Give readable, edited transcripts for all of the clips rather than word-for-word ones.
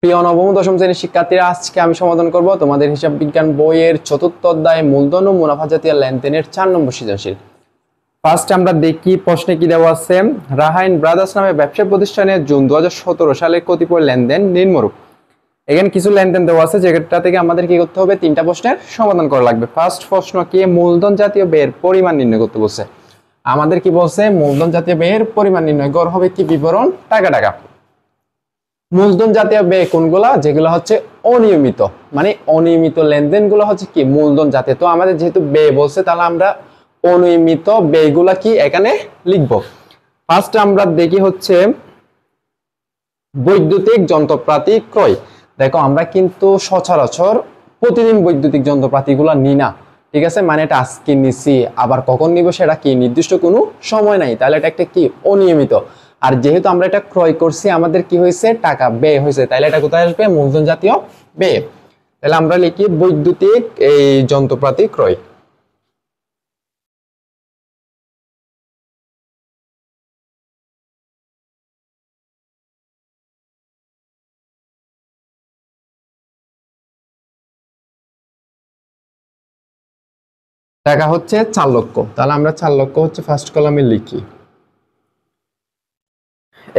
প্রিয় নবম দশম শ্রেণীর শিক্ষার্থীরা, আজকে আমি সমাধান করব তোমাদের হিসাব বিজ্ঞান বইয়ের চতুর্থ অধ্যায় মূলধন ও মুনাফা জাতীয় লেনদেনের 4 নম্বর সৃজনশীল। ফার্স্ট আমরা দেখি প্রশ্নে কি দেওয়া আছে। রাহাইন ব্রাদার্স নামে ব্যবসা প্রতিষ্ঠানে জুন 2017 সালের কতিপয় লেনদেন নিম্নরূপ। এখানে কিছু লেনদেন দেওয়া আছে, যেটা থেকে আমাদের কি করতে হবে, 3টা প্রশ্নের সমাধান করা লাগবে। ফার্স্ট প্রশ্ন কি, মূলধন জাতীয় ব্যয়ের পরিমাণ নির্ণয় করতে বলছে। আমাদের কি বলছে, মূলধন জাতীয় ব্যয়ের পরিমাণ নির্ণয় গড় হবে কি বিবরণ টাকা। মূলধন জাতীয় ব্যয় কোনগুলা, যেগুলো হচ্ছে অনিয়মিত, মানে অনিয়মিত লেনদেন গুলো হচ্ছে কি মূলধন জাতীয়। তো আমাদের যেহেতু ব্যয় বলছে, তাহলে আমরা অনিয়মিত ব্যয়গুলা কি এখানে লিখব। ফার্স্ট আমরা দেখি হচ্ছে বৈদ্যুতিক যন্ত্রপাতি ক্রয়। দেখো আমরা কিন্তু সচরাচর প্রতিদিন বৈদ্যুতিক যন্ত্রপাতিগুলো নিই না, ঠিক আছে, মানে এটা আজকে নিছি আবার কখন নিব সেটা কি নির্দিষ্ট কোনো সময় নাই, তাহলে এটা একটা কি অনিয়মিত। আর যেহেতু আমরা এটা ক্রয় করছি, আমাদের কি হয়েছে, টাকা ব্যয় হয়েছে, তাহলে এটা কোথায় আসবে, মূলধন জাতীয় ব্যয়। তাহলে আমরা লিখি বৈদ্যুতিক এই যন্ত্রপাতি ক্রয়। টাকা হচ্ছে 4 লক্ষ, তাহলে আমরা 4 লক্ষ হচ্ছে ফার্স্ট কলামে লিখি।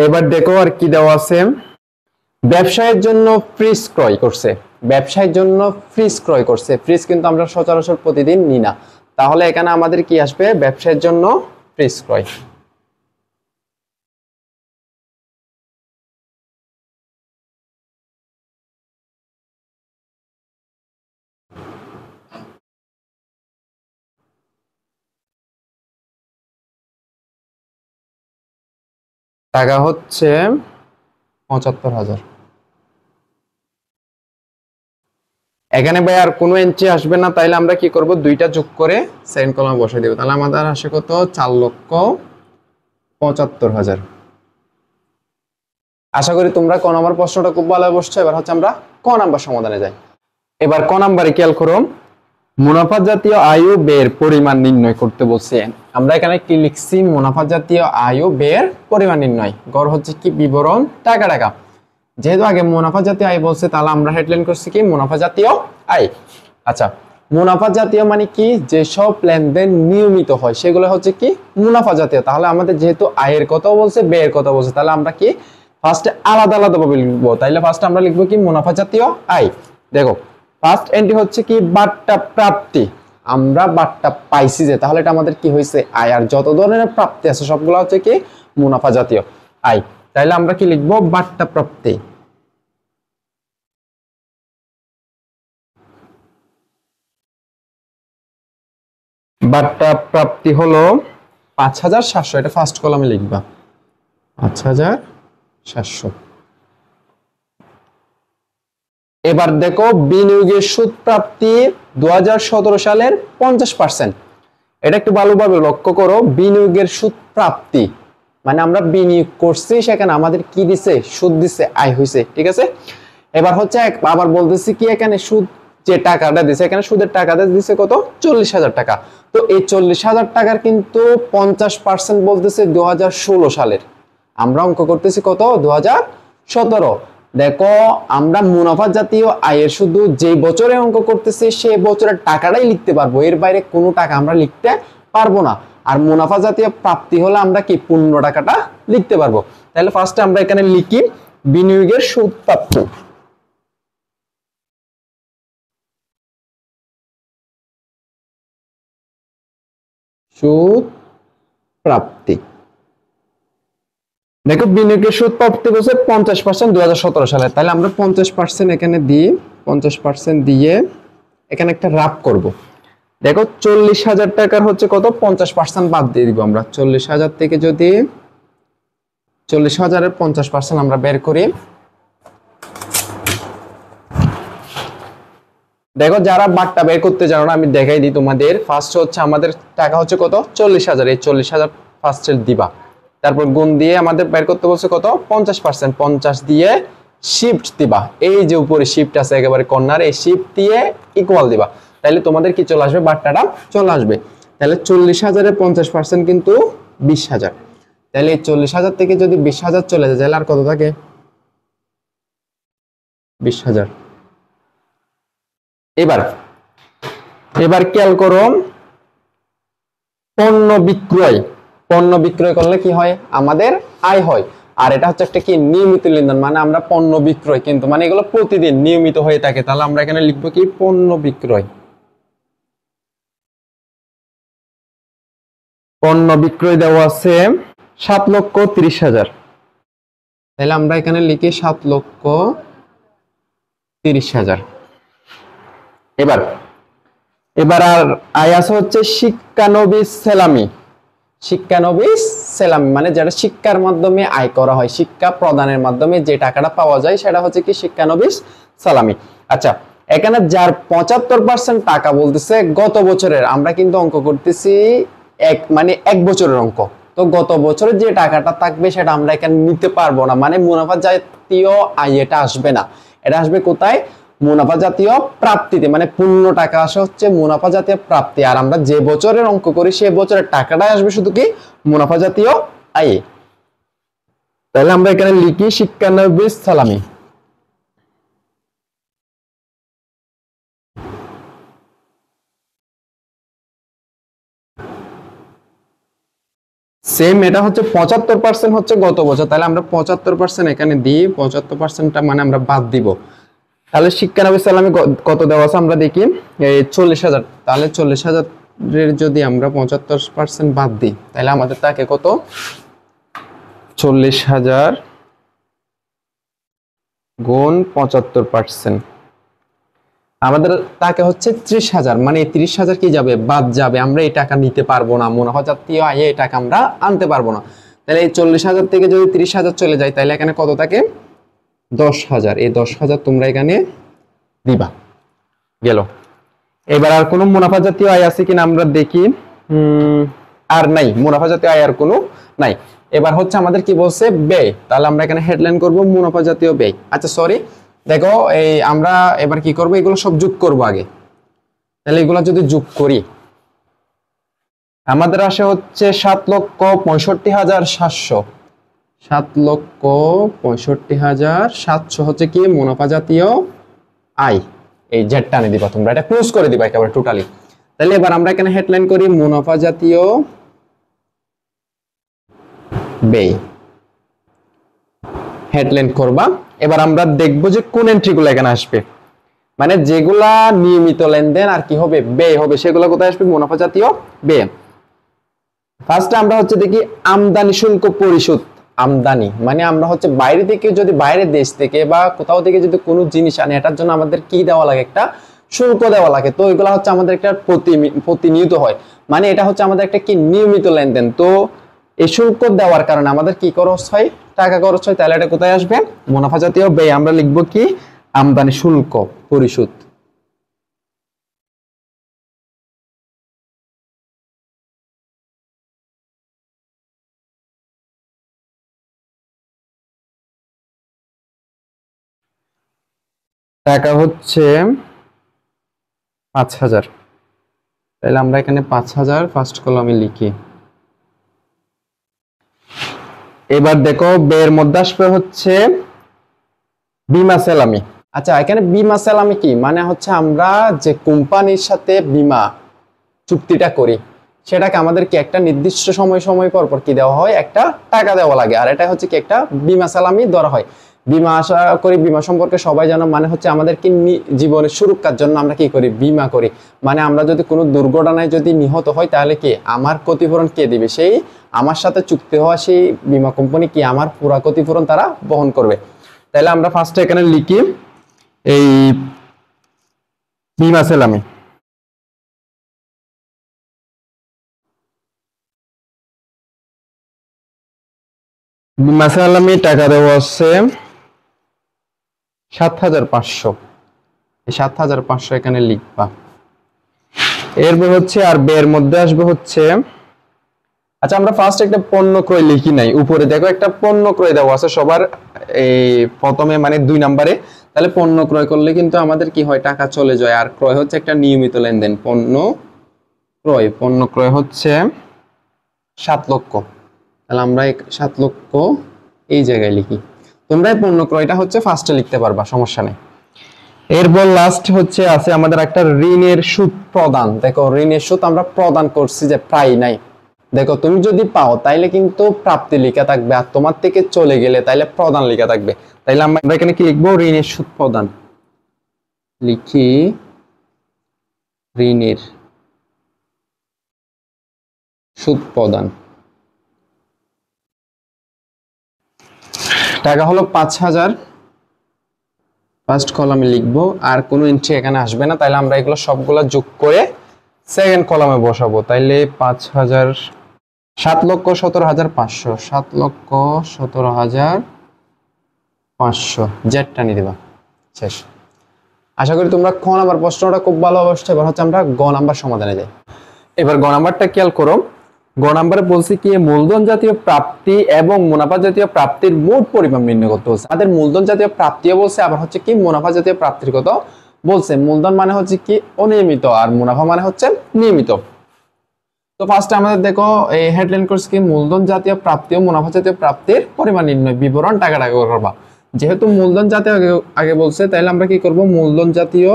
এবার দেখো আর কি দেওয়া আছে। ব্যবসায়ের জন্য ফ্রিজ ক্রয় করছে। ব্যবসায়ের জন্য ফ্রিজ ক্রয় করছে। ফ্রিজ কিন্তু আমরা সচরাচর প্রতিদিন নিই না, তাহলে এখানে আমাদের কি আসবে, ব্যবসায়ের জন্য ফ্রিজ ক্রয়। টাকা হচ্ছে 75,000। এখানে ভাই আর কোনো এন্ট্রি আসবে না, তাইলে আমরা কি করব, 2টা যোগ করে সেকেন্ড কলামে বসাই দেব। তাহলে আমাদের আসে কত, 4,75,000। আশা করি তোমরা ক নাম্বার প্রশ্নটা খুব ভালো বসছো। এবার হচ্ছে আমরা ক নাম্বার সমাধানে যাই। এবার ক নাম্বারে খেয়াল করো, মুনাফা জাতীয় আয় ও ব্যয়ের পরিমাণ নির্ণয় করতে বলছে। আমরা এখানে কি লিখছি, মুনাফা জাতীয় আয় ও ব্যয়ের পরিমাণ নির্ণয় গড় হচ্ছে কি বিবরণ টাকা। যেহেতু আগে মুনাফা জাতীয় আয় বলছে, তাহলে আমরা হেডলাইন করছি কি মুনাফা জাতীয় আয়। আচ্ছা, মুনাফা জাতীয় মানে কি, যেসব লেনদেন নিয়মিত হয় সেগুলো হচ্ছে কি মুনাফা জাতীয়। তাহলে আমাদের যেহেতু আয়ের কথা বলছে, ব্যয়ের কথা বলছে, তাহলে আমরা কি ফার্স্টে আলাদা ভাবে লিখবো। তাইলে ফার্স্ট আমরা লিখবো কি মুনাফা জাতীয় আয়। দেখো ফার্স্ট এন্ট্রি হচ্ছে কি বাট্টা প্রাপ্তি। আমরা বাট্টা পাইছি যে, তাহলে এটা আমাদের কি হয়েছে আয়। আর যত ধরনের প্রাপ্তি আছে সবগুলো হচ্ছে কি মুনাফা জাতীয় আয়। তাইলে আমরা কি লিখবো, বাট্টা প্রাপ্তি। বাট্টা প্রাপ্তি হলো 5,700। এটা ফার্স্ট কলামে লিখবা, 5,700। এবার দেখো বিনিয়োগের সুদ প্রাপ্তি 2017 সালের 50%। এটা একটু ভালোভাবে লক্ষ্য করো, বিনিয়োগের সুদ প্রাপ্তি মানে আমরা বিনিয়োগ করছি, সেখানে আমাদের কি দিছে, সুদ দিছে, আয় হয়েছে, ঠিক আছে। এবার হচ্ছে আবার বলতেছি কি, এখানে সুদ যে টাকাটা দিছে, এখানে সুদের টাকাটা দিছে কত, 40,000 টাকা। তো এই 40,000 টাকার কিন্তু 50% বলতেছে 2016 সালের। আমরা অঙ্ক করতেছি কত, 2017। দেখো আমরা মুনাফা জাতীয় আয়ের শুধু যে বছরে অঙ্ক করতেছি সে বছরের টাকাটাই লিখতে পারবো, এর বাইরে কোনো টাকা আমরা লিখতে পারবো না। আর মুনাফা জাতীয় প্রাপ্তি হলে আমরা কি পূর্ণ টাকাটা লিখতে পারবো। তাহলে ফার্স্টে আমরা এখানে লিখি বিনিয়োগের সুদ প্রাপ্তি। সুদ প্রাপ্তি। দেখো বিনিয়োগের সুদ প্রাপ্তি বলছে 50% 2017 সালে। তাহলে আমরা 50% এখানে দিই, 50% দিয়ে এখানে একটা রাফ করব। দেখো 40,000 টাকার হচ্ছে কত, 50% বাদ দিয়ে দিব আমরা। 40,000 থেকে যদি 40,000-এর 50% আমরা বের করি, দেখো যারা বাট্টা বের করতে জানো না, আমি দেখাই দিই তোমাদের। ফার্স্ট হচ্ছে আমাদের টাকা হচ্ছে কত, 40,000। এই 40,000 ফার্স্টে দিবা, তারপর গুণ দিয়ে আমাদের বের করতে বলছে কত, 50%। 50 দিয়ে শিফট দিবা, এই যে উপরে শিফট আছে একেবারে কর্নার, এই শিফট দিয়ে ইকুয়াল দিবা। তাহলে তোমাদের কি চলে আসবে, বাট্টাটা চলে আসবে। তাহলে 40,000-এর 50% কিন্তু 20,000। তাহলে এই 40,000 থেকে যদি 20,000 চলে যায়, তাহলে আর কত থাকে, 20,000। এবার এবার খেয়াল করো, পণ্য বিক্রয় করলে কি হয়, আমাদের আয় হয়। আর এটা হচ্ছে একটা কি নিয়মিত লেনদেন, মানে আমরা পণ্য বিক্রয় কিন্তু মানে এগুলো প্রতিদিন নিয়মিত হয়ে থাকে, তাহলে আমরা এখানে লিখবো কি পণ্য বিক্রয়। পণ্য বিক্রয় দেওয়া আছে 7,30,000, তাহলে আমরা এখানে লিখি 7,30,000। এবার এবার আর আয় আছে হচ্ছে শিক্ষানবিশ সেলামি। শিক্ষানবিশ সেলামি মানে যেটা শিক্ষার মাধ্যমে আয় করা হয়, শিক্ষা প্রদানের মাধ্যমে যে টাকাটা পাওয়া যায় সেটা হচ্ছে কি শিক্ষানবিশ সালামি। আচ্ছা, এখানে যার 75% টাকা বলতেছে গত বছরের, আমরা কিন্তু অঙ্ক করতেছি এক বছরের অঙ্ক, তো গত বছরের যে টাকাটা থাকবে সেটা আমরা এখানে নিতে পারবো না, মানে মুনাফা জাতীয় আয় এটা আসবে না, এটা আসবে কোথায়, মুনাফা জাতীয় প্রাপ্তিতে, মানে পূর্ণ টাকা আসে হচ্ছে মুনাফা জাতীয় প্রাপ্তি, আর আমরা যে বছরের অঙ্ক করি সে বছরের টাকাটাই আসবে শুধু কি মুনাফা জাতীয় আয়ে। তাহলে আমরা এখানে লিখি শিক্ষানবিশ সালামি। সেম এটা হচ্ছে 75% হচ্ছে গত বছর, তাহলে আমরা 75% এখানে দিই, 75%টা মানে আমরা বাদ দিব। তাহলে শিক্ষানবিশ সালামি কত দেওয়া আছে আমরা দেখি, এই 40,000, তাহলে 40,000 যদি আমরা 75% বাদ দিই তাহলে আমাদের থাকে কত, 40,000 গুণ 75%, আমাদের তাকে হচ্ছে 30,000, মানে 30,000 কি যাবে, বাদ যাবে, আমরা এই টাকা নিতে পারবো না, মুনাফা জাতীয় আয়ে এই টাকা আমরা আনতে পারবো না। তাহলে এই 40,000 থেকে যদি 30,000 চলে যায় তাহলে এখানে কত থাকে, 10,000, এই 10,000 তোমরা এখানে দিবা, গেল। এবার আর কোনো মুনাফা জাতীয় আয় আছে কিনা আমরা দেখি, আর নাই, মুনাফা জাতীয় আয় আর কোনো নাই। এবার হচ্ছে আমাদের কি বলছে, ব্যয়, তাহলে আমরা এখানে হেডলাইন করব মুনাফা জাতীয় ব্যয়। আচ্ছা সরি, দেখো এই আমরা এবার কি করব, এগুলো সব যোগ করব আগে, তাহলে এগুলো যদি যোগ করি আমাদের আসে হচ্ছে 7,65,700, 7,65,700 হচ্ছে কি মুনাফা জাতীয় আয়। এই জেড টানে দিবা তোমরা, এটা ক্লোজ করে দিবা একেবারে টোটালি। তাহলে এবার আমরা এখানে হেডলাইন করি মুনাফা জাতীয় ব্যয়, হেডলাইন করবা। এবার আমরা দেখব যে কোন এন্ট্রিগুলো এখানে আসবে, মানে যেগুলা নিয়মিত লেনদেন আর কি হবে, ব্যয় হবে, সেগুলো কোথায় আসবে, মুনাফা জাতীয় ব্যয়। ফার্স্টে আমরা হচ্ছে দেখি আমদানি শুল্ক পরিশোধ। আমদানি মানে আমরা হচ্ছে বাইরে থেকে, যদি বাইরের দেশ থেকে বা কোথাও থেকে যদি কোনো জিনিস আনে এটার জন্য আমাদের কি দেওয়া লাগে, একটা শুল্ক দেওয়া লাগে, তো এগুলো হচ্ছে আমাদের একটা প্রতিনিয়ত হয়, মানে এটা হচ্ছে আমাদের একটা কি নিয়মিত লেনদেন, তো এই শুল্ক দেওয়ার কারণে আমাদের কি খরচ হয়, টাকা খরচ হয়, তাহলে এটা কোথায় আসবে, মুনাফা জাতীয় ব্যয়। আমরা লিখবো কি আমদানি শুল্ক পরিশোধ। টাকা হচ্ছে 5,000, তাহলে আমরা এখানে 5,000 ফার্স্ট কলামে লিখি। এবার দেখো ব্যয়ের মধ্যে আসবে হচ্ছে বীমা সেলামি। আচ্ছা, এখানে বীমা সেলামি কি, মানে হচ্ছে আমরা যে কোম্পানির সাথে বীমা চুক্তিটা করি সেটাকে আমাদেরকে একটা নির্দিষ্ট সময় পর পর কি দেওয়া হয়, একটা টাকা দেওয়া লাগে, আর এটা হচ্ছে কি একটা বীমা সালামি ধরা হয়। বীমা, আশা করি বীমা সম্পর্কে সবাই জানো, মানে হচ্ছে আমাদেরকে জীবনের সুরক্ষার জন্য আমরা কি করি, বীমা করি, মানে আমরা যদি কোনো দুর্ঘটনায় যদি নিহত হয় তাহলে কি আমার ক্ষতিপূরণ কে দিবে, সেই আমার সাথে চুক্তি হওয়া সেই বীমা কোম্পানি কি আমার পুরো ক্ষতিপূরণ তারা বহন করবে। তাহলে আমরা ফার্স্টে এখানে লিখি এই বীমা সেলামি। বীমা সেলামি টাকা দেওয়া আছে 7,500, এই 7,500 এখানে লিখবা। এরপর হচ্ছে আর ব্যয়ের মধ্যে আসবে হচ্ছে, আচ্ছা আমরা ফার্স্ট একটা পণ্য ক্রয় লিখি নাই, উপরে দেখো একটা পণ্য ক্রয় দেওয়া আছে সবার এই প্রথমে মানে 2 নম্বরে, তাহলে পণ্য ক্রয় করলে কিন্তু আমাদের কি হয়, টাকা চলে যায়, আর ক্রয় হচ্ছে একটা নিয়মিত লেনদেন, পণ্য ক্রয় হচ্ছে 7 লক্ষ, তাহলে আমরা 7 লক্ষ এই জায়গায় লিখি। তোমরা এই পণ্য ক্রয়টা হচ্ছে ফার্স্টে লিখতে পারবা, সমস্যা নেই। এরপর লাস্ট হচ্ছে আছে আমাদের একটা ঋণের সুদ প্রদান। দেখো ঋণের সুদ আমরা প্রদান করছি যে প্রায় নাই। দেখো তুমি যদি পাও তাইলে কিন্তু প্রাপ্তি লেখা থাকবে, আর তোমার থেকে চলে গেলে তাইলে প্রদান লেখা থাকবে। তাইলে আমরা এখানে কি লিখবো? ঋণের সুদ প্রদান লিখি, ঋণের সুদ প্রদান। টাকা হলো 5,000, ফার্স্ট কলামে লিখবো, আর কোনো এন্ট্রি এখানে আসবে না। তাইলে আমরা এগুলো সবগুলো যোগ করে সেকেন্ড কলামে বসাবো। তাইলে 5,000, 7,17,500, 7,17,500 জেডটা নিয়ে দেবা, শেষ। আশা করি তোমরা খ নাম্বার প্রশ্নটা খুব ভালো অবস্থা। এবার হচ্ছে আমরা গ নাম্বার সমাধানে যাই। এবার গ নাম্বারটা খেয়াল করো। গ নাম্বারে বলছি কি, মূলধন জাতীয় প্রাপ্তি এবং মুনাফা জাতীয় প্রাপ্তির মোট পরিমাণ নির্ণয় করতে বলছে। আমাদের মূলধন জাতীয় প্রাপ্তিও বলছে, আবার হচ্ছে কি মুনাফা জাতীয় প্রাপ্তির কথা বলছে। মূলধন মানে হচ্ছে কি অনিয়মিত, আর মুনাফা মানে হচ্ছে নিয়মিত। তো ফার্স্টে আমাদের দেখো এই হেডলাইন করছে কি, মূলধন জাতীয় প্রাপ্তি ও মুনাফা জাতীয় প্রাপ্তির পরিমাণ নির্ণয়, বিবরণ টাকা টাকা করবা। যেহেতু মূলধন জাতীয় আগে বলছে, তাহলে আমরা কি করব? মূলধন জাতীয়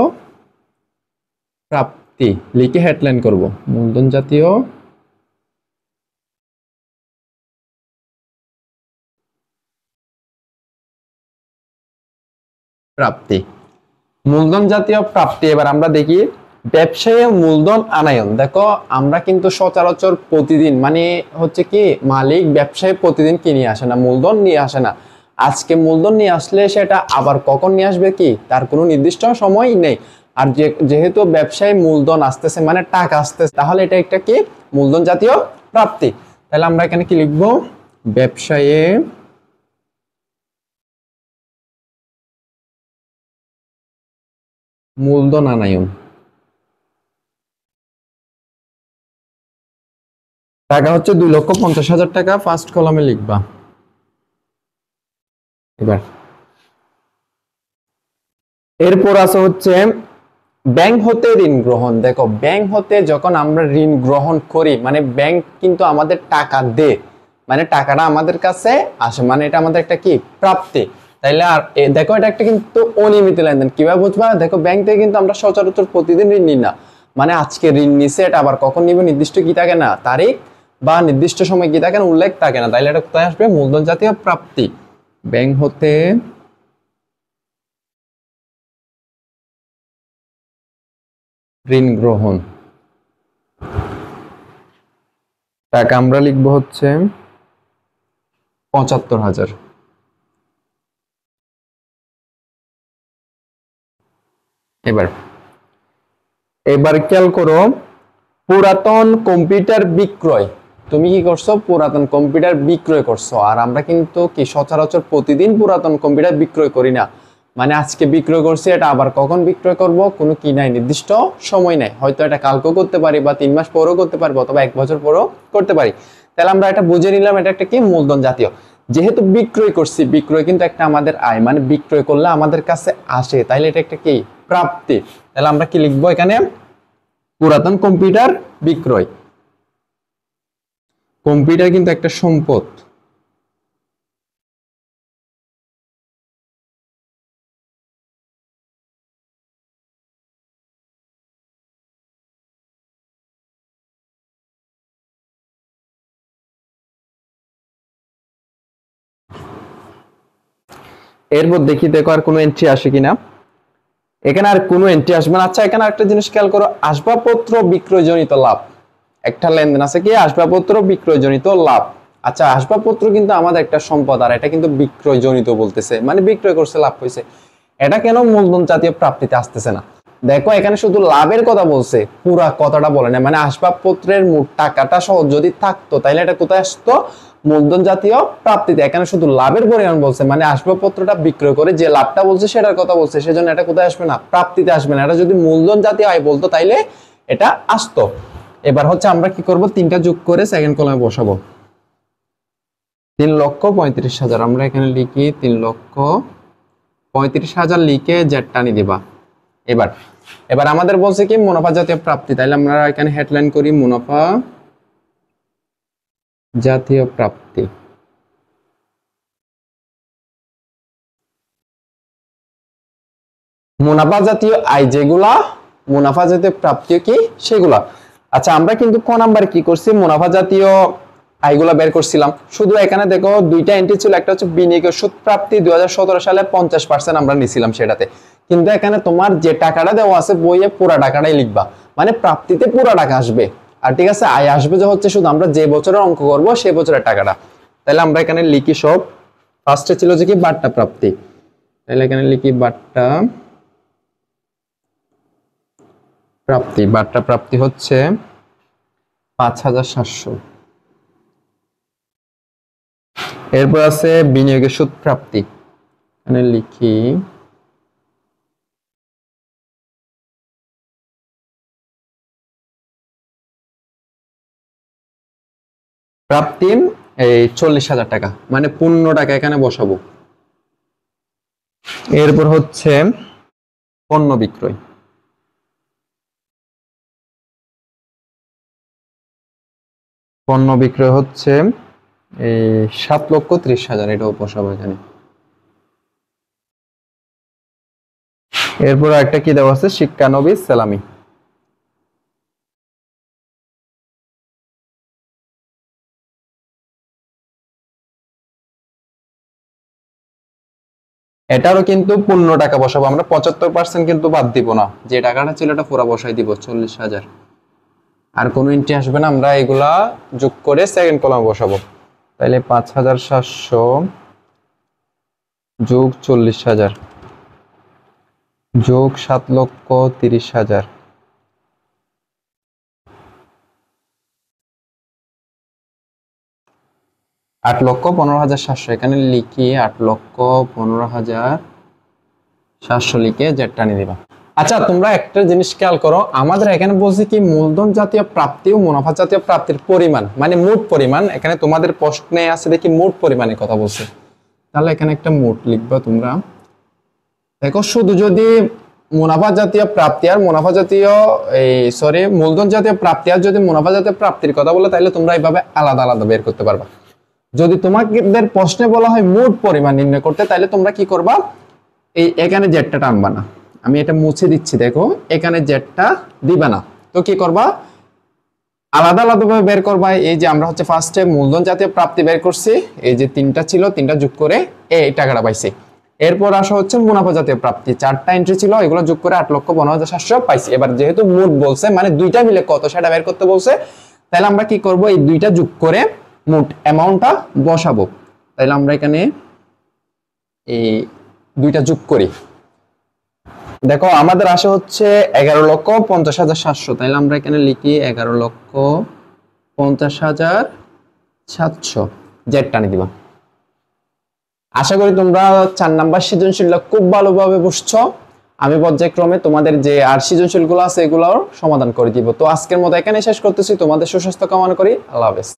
প্রাপ্তি লিখে হেডলাইন করব, মূলধন জাতীয় প্রাপ্তি, মূলধন জাতীয় প্রাপ্তি। এবার আমরা দেখি ব্যবসায়ী মূলধন আনায়ন। দেখো আমরা কিন্তু সচরাচর প্রতিদিন মানে হচ্ছে কি মালিক ব্যবসায়ী প্রতিদিন কি নিয়ে আসে না, মূলধন নিয়ে আসে না। আজকে মূলধন নিয়ে আসলে সেটা আবার কখন নিয়ে আসবে কি তার কোনো নির্দিষ্ট সময় নেই। আর যেহেতু ব্যবসায়ী মূলধন আসতেছে মানে টাকা আসতেছে, তাহলে এটা একটা কি মূলধন জাতীয় প্রাপ্তি। তাহলে আমরা এখানে কি লিখবো? ব্যবসায়ী মূলধন আনায়ন। টাকা হচ্ছে 2,50,000 টাকা, ফার্স্ট কলামে লিখবা। এবার এরপর আছে হচ্ছে ব্যাংক হতে ঋণ গ্রহণ। দেখো ব্যাংক হতে যখন আমরা ঋণ গ্রহণ করি মানে ব্যাংক কিন্তু আমাদের টাকা দেয়, মানে টাকাটা আমাদের কাছে আসে, মানে এটা আমাদের একটা কি প্রাপ্তি। তাইলে আর দেখো এটা একটা কিন্তু অনিয়মিত লেনদেন। কিভাবে বুঝবা? দেখো ব্যাংক থেকে কিন্তু আমরা সচরাচর প্রতিদিন ঋণ নিই না, মানে আজকে ঋণ নিছে, এটা আবার কখন নিবে নির্দিষ্ট কি থাকে না, তারিখ বা নির্দিষ্ট সময় কি থাকে না, উল্লেখ থাকে না। তাইলে এটা কোথায় আসবে? মূলধন জাতীয় প্রাপ্তি। ব্যাংক হতে ঋণ গ্রহণ, টাকা আমরা লিখবো হচ্ছে 75,000। এবার এবার খেয়াল করো, পুরাতন কম্পিউটার বিক্রয়। তুমি কি করছো? পুরাতন কম্পিউটার বিক্রয় করছো। আর আমরা কিন্তু কি সচরাচর প্রতিদিন পুরাতন কম্পিউটার বিক্রয় করি না, মানে আজকে বিক্রয় করছি, এটা আবার কখন বিক্রয় করব কোনো কি নাই, নির্দিষ্ট সময় নাই। হয়তো এটা কালকেও করতে পারি বা 3 মাস পরেও করতে পারবো অথবা 1 বছর পরেও করতে পারি। তাহলে আমরা এটা বুঝে নিলাম এটা একটা কি মূলধন জাতীয়। যেহেতু বিক্রয় করছি, বিক্রয় কিন্তু একটা আমাদের আয়, মানে বিক্রয় করলে আমাদের কাছে আসে, তাইলে এটা একটা কি প্রাপ্তি। তাহলে আমরা কি লিখবো এখানে? পুরাতন কম্পিউটার বিক্রয়। কম্পিউটার কিন্তু একটা সম্পদ। এরপর দেখি দেখো আর কোনো এন্ট্রি আসে কিনা। এখানে আর কোনো এন্ট্রি আসবে না। আচ্ছা এখানে একটা জিনিস খেয়াল করো, আসবাবপত্র বিক্রয়জনিত লাভ। একটা লেনদেন আছে কি আসবাবপত্র বিক্রয়জনিত লাভ। আচ্ছা আসবাবপত্র কিন্তু আমাদের একটা সম্পদ, আর এটা কিন্তু বিক্রয়জনিত বলতেছে, মানে বিক্রয় করছে লাভ হয়েছে। এটা কেন মূলধন জাতীয় প্রাপ্তিতে আসতেছে না? দেখো এখানে শুধু লাভের কথা বলছে, পুরা কথাটা বলে না। মানে আসবাবপত্রের মোট টাকাটা সহ যদি থাকতো তাহলে এটা কোথায় আসতো? মূলধন জাতীয় প্রাপ্তিতে। এখানে শুধু লাভের পরিমাণ বলছে, মানে আসবাবপত্রটা বিক্রয় করে যে লাভটা বলছে সেটার কথা বলছে, সেজন্য এটা কোথায় আসবে না? প্রাপ্তিতে আসবে না। এটা যদি মূলধন জাতীয় আয় বলতো তাইলে এটা আসতো। এবার হচ্ছে আমরা কি করব? 3টা যোগ করে সেকেন্ড কলামে বসাবো। 3,35,000 আমরা এখানে লিখি 3,35,000 লিখে জেডটা নিয়ে দিবা। এবার এবার আমাদের বলছে কি মুনাফা জাতীয় প্রাপ্তি। তাইলে আমরা এখানে হেডলাইন করি মুনাফা জাতীয় প্রাপ্তি। মুনাফা জাতীয় আয় যেগুলা, মুনাফা জাতীয় প্রাপ্তি কি সেগুলা। আচ্ছা আমরা কিন্তু ক নাম্বারে কি করছি, মুনাফা জাতীয় আয়গুলা বের করছিলাম। শুধু এখানে দেখো দুইটা এন্ট্রি ছিল, একটা হচ্ছে বিনিয়োগের সুদ প্রাপ্তি 2017 সালে 50% আমরা নিছিলাম সেটাতে। কিন্তু এখানে তোমার যে টাকাটা দেওয়া আছে বইয়ে পুরো টাকাটাই লিখবা, মানে প্রাপ্তিতে পুরো টাকা আসবে। আর ঠিক আছে, আয় আসবে যে হচ্ছে শুধু আমরা যে বছরের অঙ্ক করব সেই বছরের টাকাটা। তাহলে আমরা এখানে লিখি সব, ফার্স্টে ছিল যে কি বাট্টা প্রাপ্তি, তাহলে এখানে লিখি বাট্টা প্রাপ্তি। বাট্টা প্রাপ্তি হচ্ছে 5700। এরপর আছে বিনিয়োগের সুদ প্রাপ্তি, এখানে লিখি প্রাপ্তি এই 40,000 টাকা, মানে 15 টাকা এখানে বসাবো। এরপর হচ্ছে পণ্য বিক্রয়, পণ্য বিক্রয় হচ্ছে এই 7,30,000, এটাও বসাবো এখানে। এরপর একটা কি দেওয়া আছে, শিক্ষানবিশ সালামি, এটারও কিন্তু 15 টাকা বসাবো আমরা, 75% কিন্তু বাদ দিব না, যে টাকাটা ছিল এটা পুরো বসাই দিব 40,000। আর কোনো এন্ট্রি আসবে না, আমরা এগুলা যোগ করে সেকেন্ড কলামে বসাবো। তাইলে 5,700 যোগ 40,000 যোগ 7,30,000, আট লক্ষ 15,700, এখানে লিখি 8,15,700 লিখে জেডটা নিয়ে দিবা। আচ্ছা তোমরা একটা জিনিস খেয়াল করো, আমাদের এখানে বলছি কি মূলধন জাতীয় প্রাপ্তি ও মুনাফা জাতীয় প্রাপ্তির পরিমাণ, মানে মোট পরিমাণ। এখানে তোমাদের প্রশ্নে আছে দেখি মোট পরিমাণের কথা বলছে, তাহলে এখানে একটা মোট লিখবা তোমরা। দেখো শুধু যদি মুনাফা জাতীয় প্রাপ্তি আর মুনাফা জাতীয় মূলধন জাতীয় প্রাপ্তি আর যদি মুনাফা জাতীয় প্রাপ্তির কথা বলে, তাহলে তোমরা এইভাবে আলাদা আলাদা বের করতে পারবা। যদি তোমাদের প্রশ্নে বলা হয় মোট পরিমাণ নির্ণয় করতে, তাহলে তোমরা কি করবা, এই এখানে জেডটা টানবা না, আমি এটা মুছে দিচ্ছি, দেখো এখানে জেডটা দিবা না। তো কি করবা, আলাদা আলাদা ভাবে বের করবা। এই যে আমরা হচ্ছে ফার্স্টে মূলধন জাতীয় প্রাপ্তি বের করছি, এই যে তিনটা ছিল, তিনটা যোগ করে এই টাকাটা পাইছি। এরপর আসা হচ্ছে মুনাফা জাতীয় প্রাপ্তি, 4টা এন্ট্রি ছিল, এগুলো যোগ করে 8,15,700 পাইছি। এবার যেহেতু মোট বলছে, মানে দুইটা মিলে কত সেটা বের করতে বলছে, তাহলে আমরা কি করব, এই দুইটা যোগ করে মোট অ্যামাউন্টটা বসাবো। তাহলে আমরা এখানে এই দুইটা যোগ করি, দেখো আমাদের আসে হচ্ছে 11,50,700, তাহলে আমরা এখানে লিখি 11,50,700 জেড টানি দিবা। আশা করি তোমরা 4 নাম্বার সৃজনশীলটা খুব ভালোভাবে বুঝছো। আমি পর্যায়ক্রমে তোমাদের যে আর সৃজনশীলগুলো আছে এগুলোর সমাধান করে দিব। তো আজকের মতো এখানে শেষ করতেছি, তোমাদের সুস্বাস্থ্য কামনা করি, আল্লাহ হাফেজ।